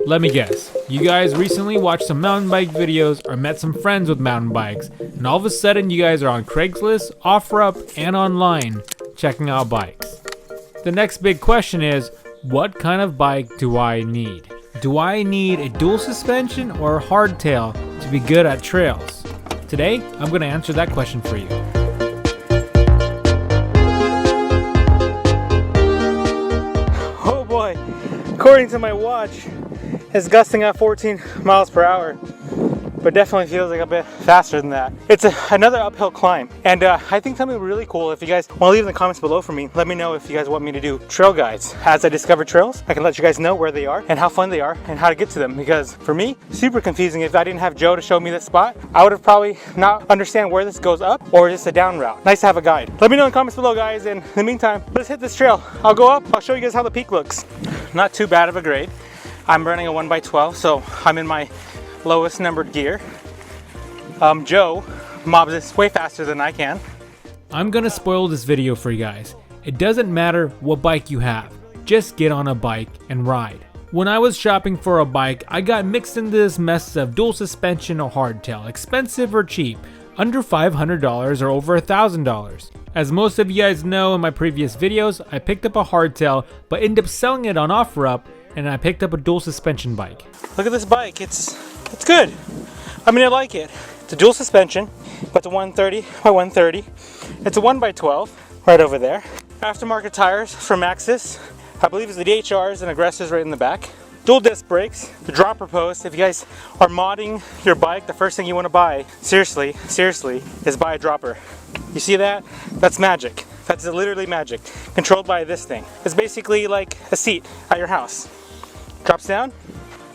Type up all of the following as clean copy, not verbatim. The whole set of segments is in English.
Let me guess, you guys recently watched some mountain bike videos or met some friends with mountain bikes, and all of a sudden you guys are on Craigslist, OfferUp, and online checking out bikes. The next big question is, what kind of bike do I need? Do I need a dual suspension or a hardtail to be good at trails? Today, I'm going to answer that question for you. Oh boy, according to my watch, it's gusting at 14 miles per hour, but definitely feels like a bit faster than that. It's another uphill climb, and I think something really cool, if you guys want to leave in the comments below for me, let me know if you guys want me to do trail guides. As I discover trails, I can let you guys know where they are and how fun they are and how to get to them, because for me, super confusing. If I didn't have Joe to show me this spot, I would have probably not understand where this goes up or just a down route. Nice to have a guide. Let me know in the comments below, guys, and in the meantime, let's hit this trail. I'll go up, I'll show you guys how the peak looks. Not too bad of a grade. I'm running a 1x12, so I'm in my lowest numbered gear. Joe mobs this way faster than I can. I'm gonna spoil this video for you guys. It doesn't matter what bike you have, just get on a bike and ride. When I was shopping for a bike, I got mixed into this mess of dual suspension or hardtail, expensive or cheap, under $500 or over $1,000. As most of you guys know in my previous videos, I picked up a hardtail but ended up selling it on OfferUp, and I picked up a dual suspension bike. Look at this bike, it's good. I mean, I like it. It's a dual suspension, but it's a 130 by 130. It's a 1x12 right over there. Aftermarket tires from Axis. I believe it's the DHRs and aggressors right in the back. Dual disc brakes, the dropper post. If you guys are modding your bike, the first thing you want to buy, seriously, is buy a dropper. You see that? That's magic. That's literally magic. Controlled by this thing. It's basically like a seat at your house. Drops down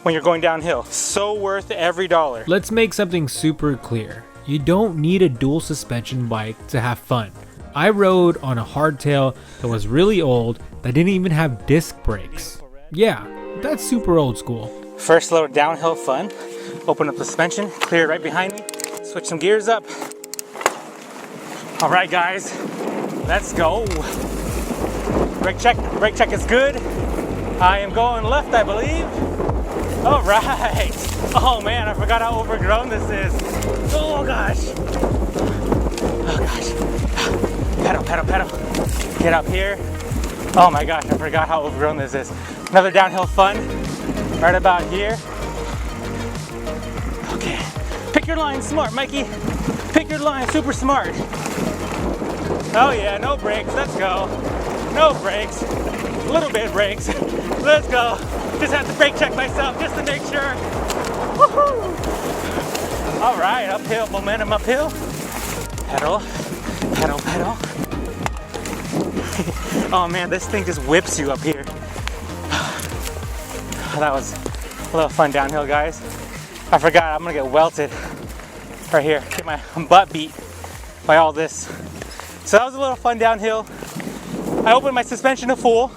when you're going downhill. So worth every dollar. Let's make something super clear. You don't need a dual suspension bike to have fun. I rode on a hardtail that was really old that didn't even have disc brakes. Yeah, that's super old school. First little downhill fun. Open up the suspension, clear it right behind me, switch some gears up. All right, guys, let's go. Brake check is good. I am going left, I believe. All right. Oh man, I forgot how overgrown this is. Oh gosh. Oh gosh. Pedal. Get up here. Oh my gosh, I forgot how overgrown this is. Another downhill fun right about here. Okay. Pick your line smart, Mikey. Pick your line super smart. Oh yeah, no brakes. Let's go. No brakes. A little bit of brakes. Let's go. Just have to brake check myself just to make sure. Woohoo! All right, uphill, momentum uphill. Pedal. Oh man, this thing just whips you up here. That was a little fun downhill, guys. I forgot I'm gonna get welted right here. Get my butt beat by all this. So that was a little fun downhill. I opened my suspension to full,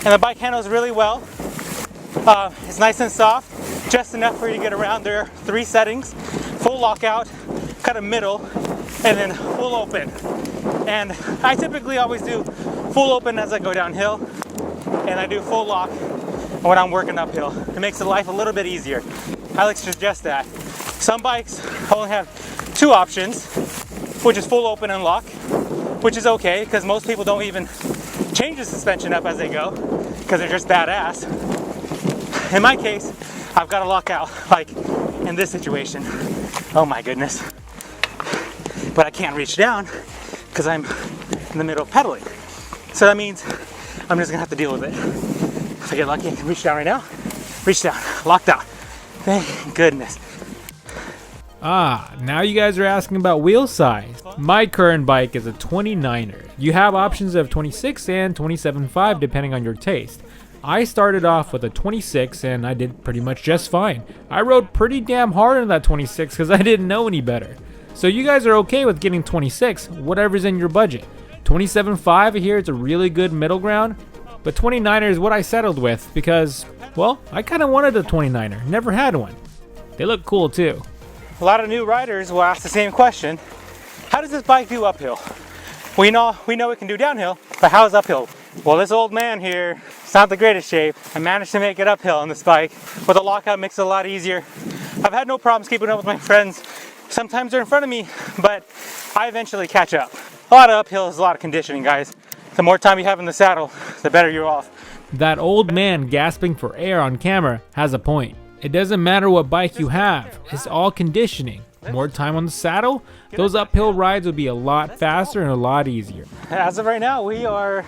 and the bike handles really well. It's nice and soft, just enough for you to get around. There are 3 settings: full lockout, kind of middle, and then full open. And I typically always do full open as I go downhill, and I do full lock when I'm working uphill. It makes the life a little bit easier. I like to suggest that. Some bikes only have 2 options, which is full open and lock, which is okay because most people don't even change the suspension up as they go because they're just badass. In my case, I've got to lock out, like in this situation. Oh my goodness. But I can't reach down because I'm in the middle of pedaling. So that means I'm just gonna have to deal with it. If I get lucky, I can reach down right now. Reach down, locked out. Thank goodness. Now you guys are asking about wheel size. My current bike is a 29er. You have options of 26 and 27.5 depending on your taste. I started off with a 26 and I did pretty much just fine. I rode pretty damn hard on that 26 because I didn't know any better. So you guys are okay with getting 26, whatever's in your budget. 27.5 I hear it's a really good middle ground, but 29er is what I settled with because, well, I kind of wanted a 29er, never had one. They look cool too. A lot of new riders will ask the same question. How does this bike do uphill? We know it can do downhill, but how is uphill? Well, this old man here, it's not the greatest shape. I managed to make it uphill on this bike. With a lockout, makes it a lot easier. I've had no problems keeping up with my friends. Sometimes they're in front of me, but I eventually catch up. A lot of uphill is a lot of conditioning, guys. The more time you have in the saddle, the better you're off. That old man gasping for air on camera has a point. It doesn't matter what bike you have, it's all conditioning. More time on the saddle, those uphill rides will be a lot faster and a lot easier. As of right now, we are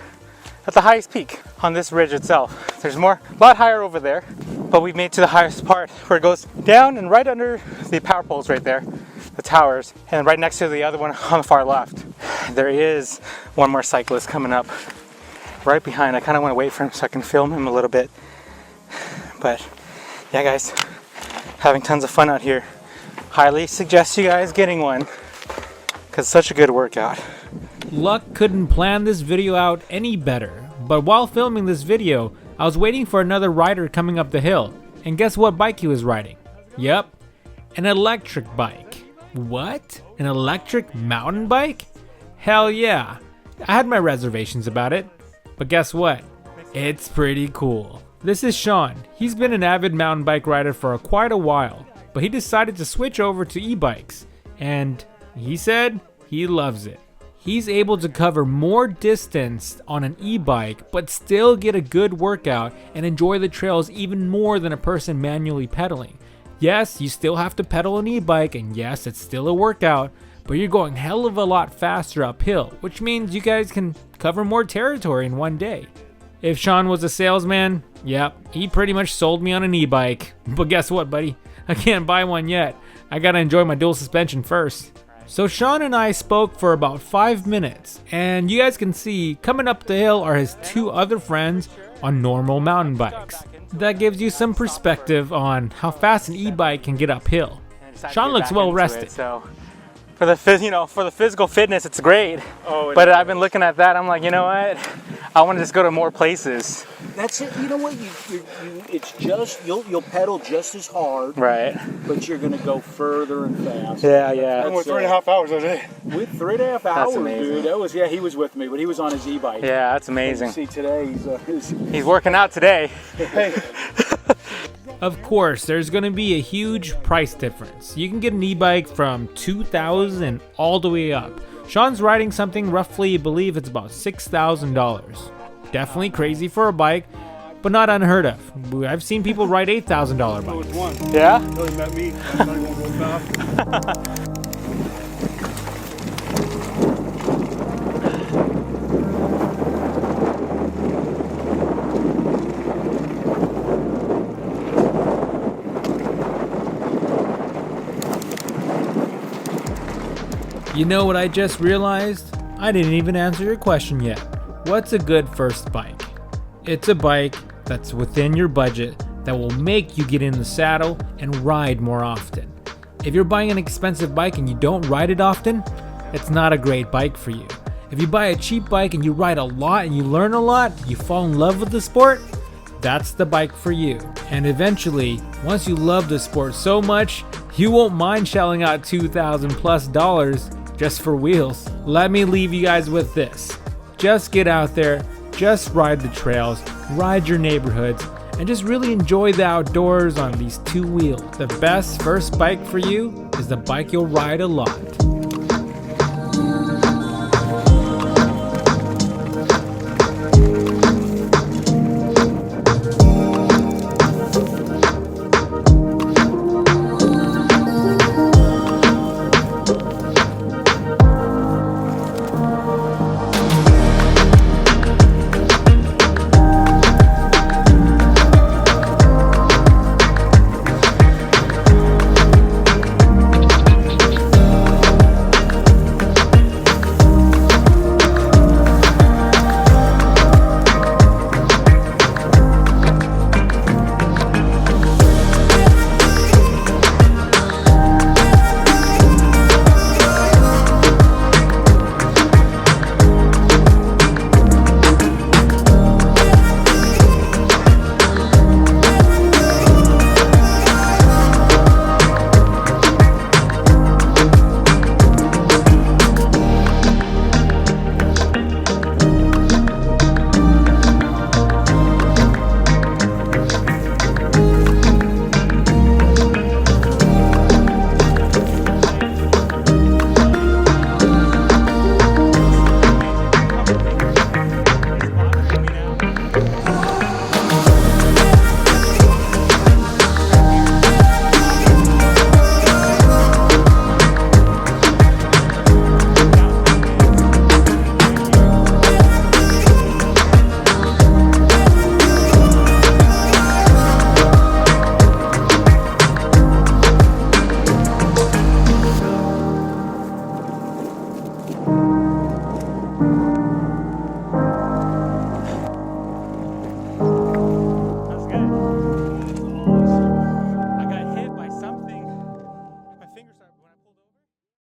at the highest peak on this ridge itself. There's more, a lot higher over there, but we've made to the highest part where it goes down and right under the power poles right there, the towers, and right next to the other one on the far left. There is one more cyclist coming up right behind. I kind of want to wait for him so I can film him a little bit. But yeah, guys, having tons of fun out here. Highly suggest you guys getting one because it's such a good workout. Luck couldn't plan this video out any better, but while filming this video, I was waiting for another rider coming up the hill, and guess what bike he was riding? Yep, an electric bike. What? An electric mountain bike? Hell yeah. I had my reservations about it, but guess what? It's pretty cool. This is Sean. He's been an avid mountain bike rider for quite a while, but he decided to switch over to e-bikes, and he said he loves it. He's able to cover more distance on an e-bike, but still get a good workout and enjoy the trails even more than a person manually pedaling. Yes, you still have to pedal an e-bike, and yes, it's still a workout, but you're going hell of a lot faster uphill, which means you guys can cover more territory in one day. If Sean was a salesman, yep, he pretty much sold me on an e-bike. But guess what, buddy? I can't buy one yet. I gotta enjoy my dual suspension first. So Sean and I spoke for about 5 minutes, and you guys can see coming up the hill are his two other friends on normal mountain bikes. That gives you some perspective on how fast an e-bike can get uphill. Sean looks well rested. So for the physical fitness, it's great. But I've been looking at that. I'm like, you know what? I want to just go to more places. That's it. You know what? It's just you'll pedal just as hard, right? But you're gonna go further and faster. Yeah. With 3.5 hours a day. With 3.5 hours, amazing. dude. That was he was with me, but he was on his e-bike. Yeah, that's amazing. See today He's working out today. Hey. Of course, there's going to be a huge price difference. You can get an e-bike from $2,000 all the way up. Sean's riding something roughly, I believe it's about $6,000. Definitely crazy for a bike, but not unheard of. I've seen people ride $8,000 bikes. Yeah? Until he met me. I thought he won't go fast. You know what I just realized? I didn't even answer your question yet. What's a good first bike? It's a bike that's within your budget that will make you get in the saddle and ride more often. If you're buying an expensive bike and you don't ride it often, it's not a great bike for you. If you buy a cheap bike and you ride a lot and you learn a lot, you fall in love with the sport, that's the bike for you. And eventually, once you love the sport so much, you won't mind shelling out $2,000+ just for wheels. Let me leave you guys with this. Just get out there, just ride the trails, ride your neighborhoods, and just really enjoy the outdoors on these two wheels. The best first bike for you is the bike you'll ride a lot.